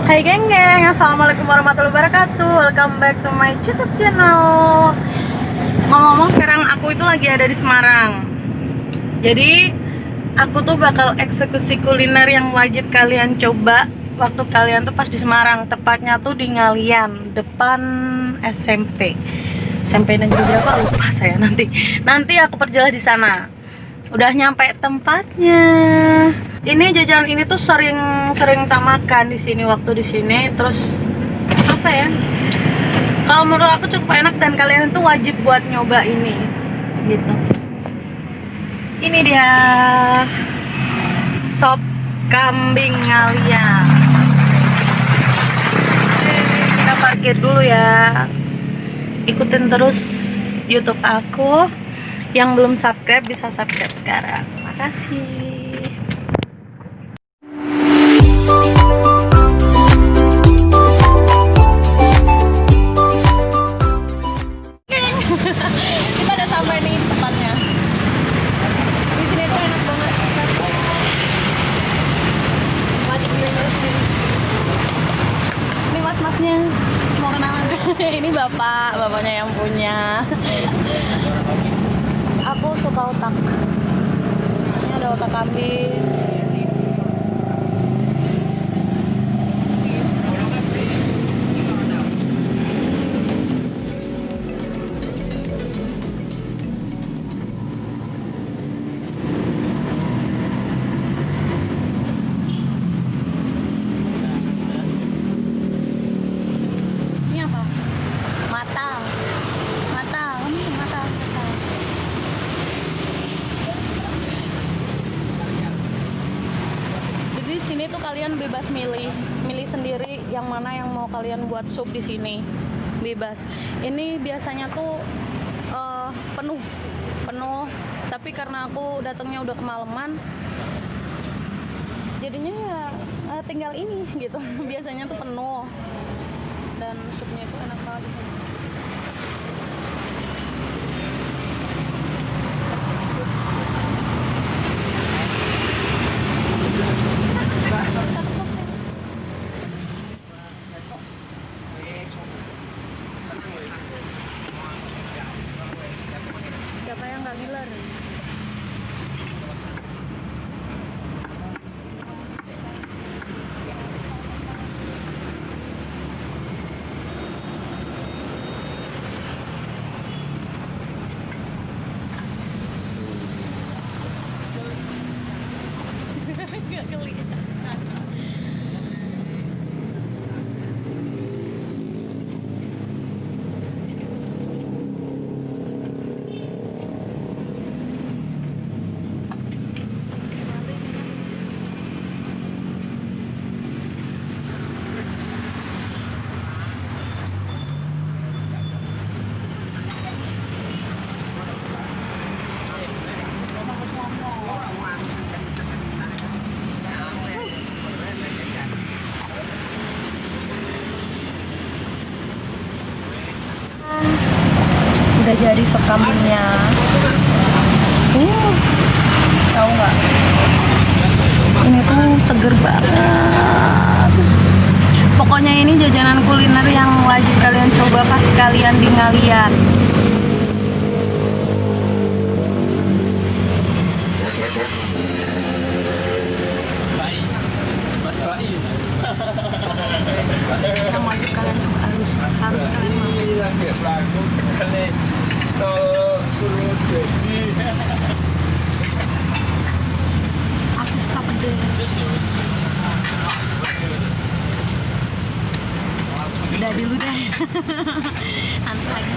Hai geng-geng, assalamualaikum warahmatullahi wabarakatuh. Welcome back to my YouTube channel. Ngomong-ngomong, sekarang aku itu lagi ada di Semarang. Jadi aku tuh bakal eksekusi kuliner yang wajib kalian coba waktu kalian tuh pas di Semarang. Tepatnya tuh di Ngalian, depan SMP. SMP negeri berapa lupa saya nanti. Nanti aku perjelas di sana. Udah nyampe tempatnya. Ini jajanan ini tuh sering tak makan di sini waktu di sini. Terus apa ya? Kalau menurut aku cukup enak dan kalian tuh wajib buat nyoba ini. Gitu. Ini dia sop kambing Ngalian. Kita parkir dulu ya. Ikutin terus YouTube aku. Yang belum subscribe bisa subscribe sekarang. Makasih. Kita udah sampai nih tempatnya. Di sini tuh enak banget. Wajib beli sendiri. Ini mas-masnya mau kenalan. Ini bapaknya yang punya. Aku suka otak. Ini ada otak kambing. Ini apa? Mata. Jadi di sini tuh kalian bebas milih sendiri yang mana yang mau kalian buat sup di sini. Bebas. Ini biasanya tuh penuh. Tapi karena aku datangnya udah kemalaman, jadinya ya tinggal ini gitu. Biasanya tuh penuh dan supnya itu enak banget di sini. Siapa yang nggak gilar? Nggak kelihatan. Udah jadi sop kambingnya. Tahu nggak? Ini tuh seger banget. Pokoknya ini jajanan kuliner yang wajib kalian coba pas kalian di Ngalian. Yang wajib kalian coba, harus kalian makan. Aku suka pedes. Udah dulu deh. Nanti lagi.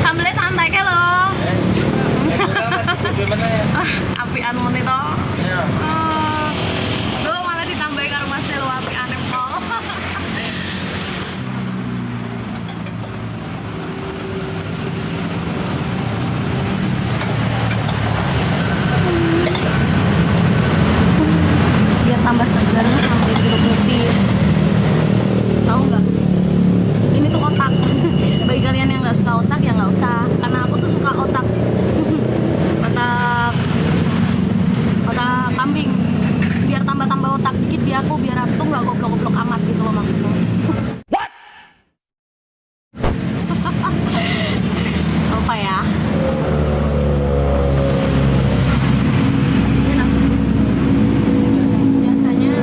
Sambelnya santai ke lo. Apian muni to. Lo malah ditambahin karo Mas Selo apian empol. Biar tambah segar sampai jeruk nipis. Tahu nggak? Ini tuh otak. Bagi kalian yang nggak suka otak ya nggak usah. Karena aku tuh suka otak. Otak kambing. Biar tuh nggak goblok-goblok amat gitu loh maksudnya. Apa ya? Biasanya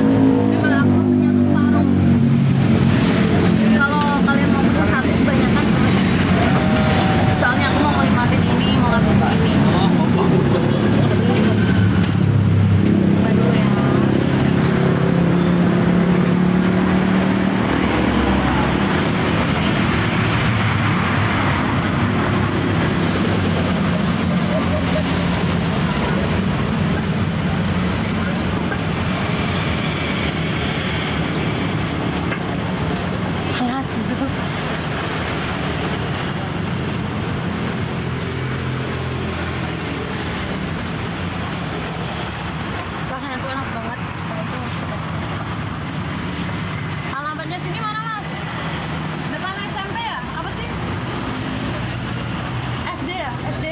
memang aku pesennya tuh separuh. Kalau kalian mau pesen satu kebanyakan terus. Soalnya aku mau menikmatin ini, mau ngabisin ini. Bantu ya. Panas. Rasanya tuh enak banget. Kalau itu harus coba sini. Alamatnya sini mana mas? Depan SMP ya? Apa sih? SD ya? SD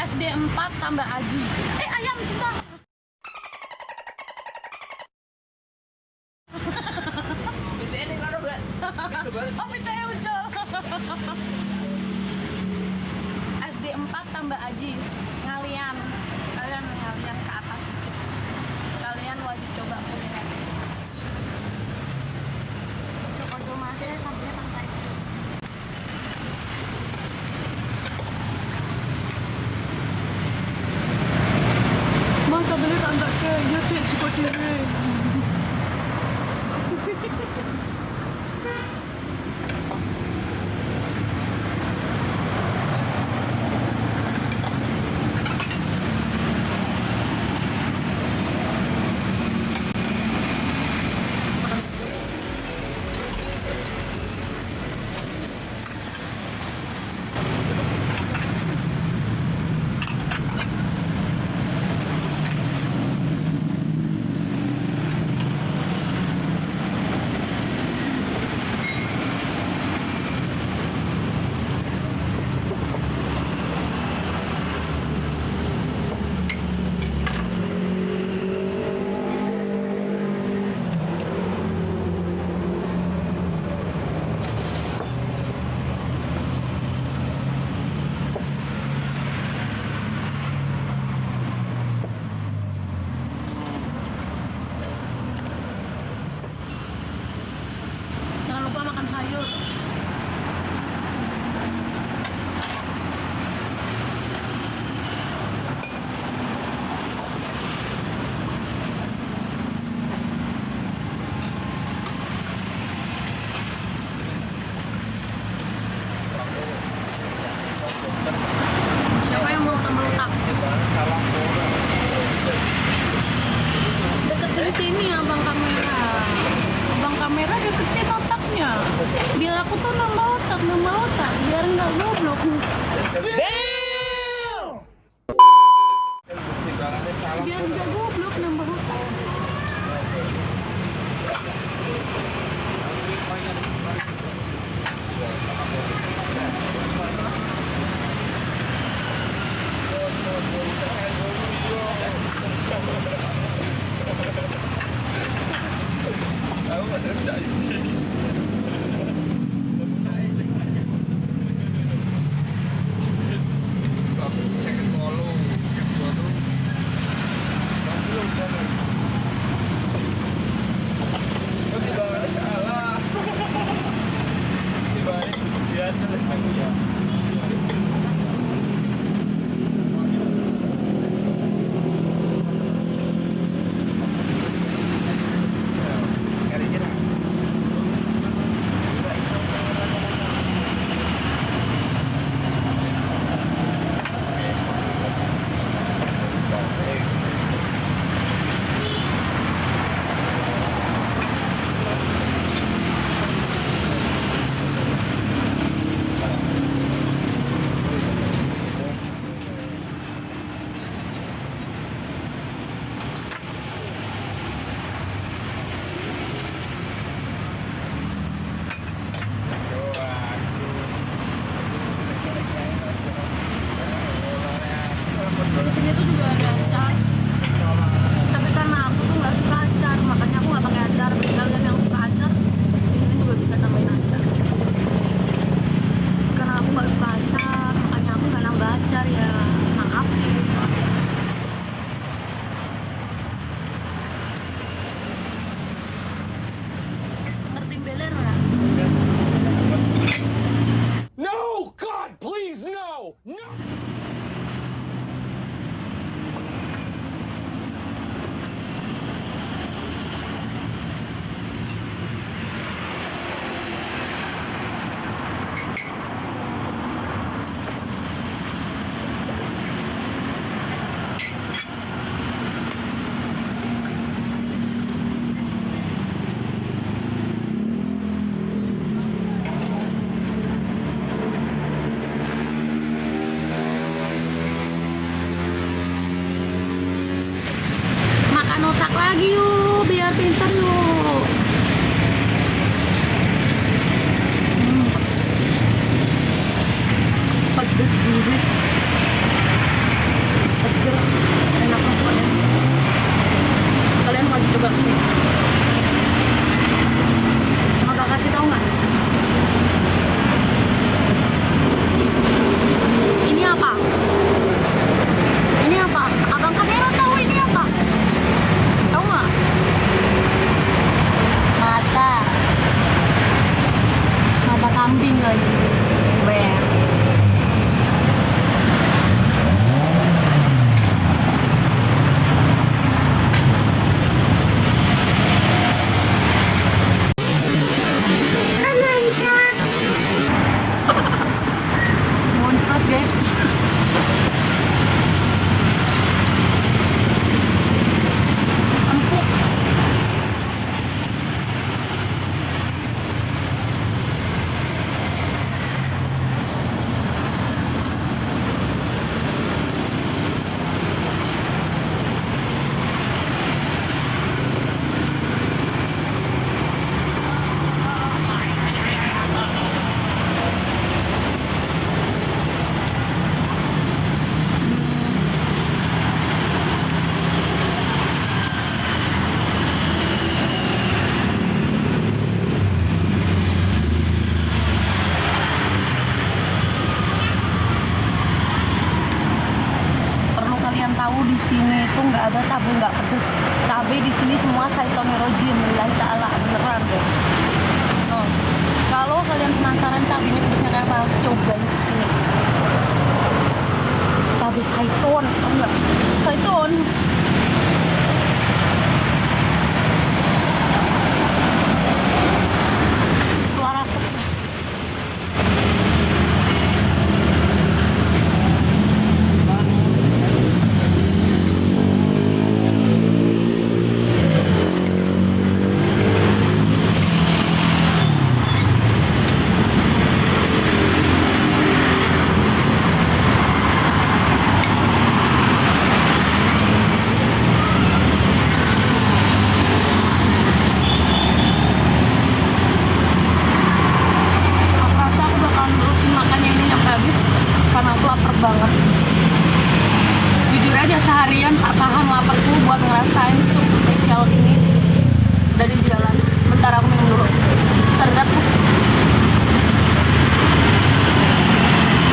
SD 4 tambah Aji. Ayam cinta. Oh, PTN Ucol. SD 4 tambah Aji. Ngalian. Kalian ngalian ke atas. Kalian wajib coba kuliner. Cokodomase sampai pantai. Masa beli tanda kayaknya kayak Cikodire. Jangan lupa makan sayur. Siapa yang mau tambah otak? Deket dari sini abang kamera. Abang kamera deketin otaknya. Biar aku tuh nambah otak. Biar nggak goblok. Biar nggak goblok nambah otak. tahu di sini itu nggak ada cabai nggak pedes. Cabai di sini semua Shaitonirojim, lillahi ta'ala, beneran deh. Oh. Kalau kalian penasaran cabainya pedesnya kayak apa, cobain ke sini. Cabai Saiton, tau nggak? Saiton. Keluar asap. Banget jujur aja seharian tak tahan laparku buat ngerasain sup spesial ini dari jalan. Bentar aku minum dulu. Seret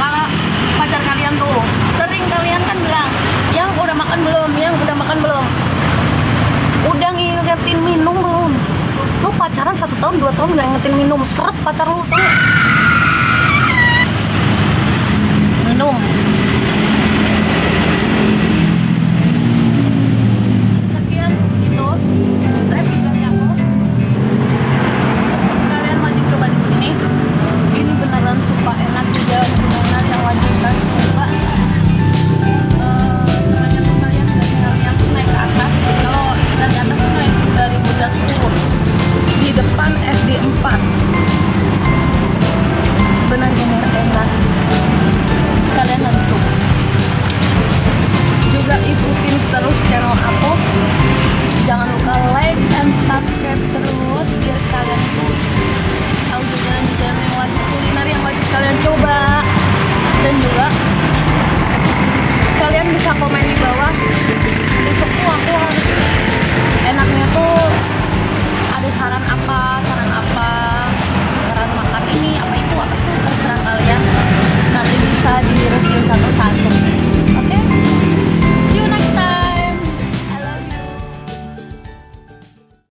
kalau pacar kalian tuh sering kalian kan bilang yang udah makan belum, yang udah makan belum, udah ngingetin minum belum. Lu pacaran 1 tahun 2 tahun nggak ngingetin minum, seret pacar lu tuh.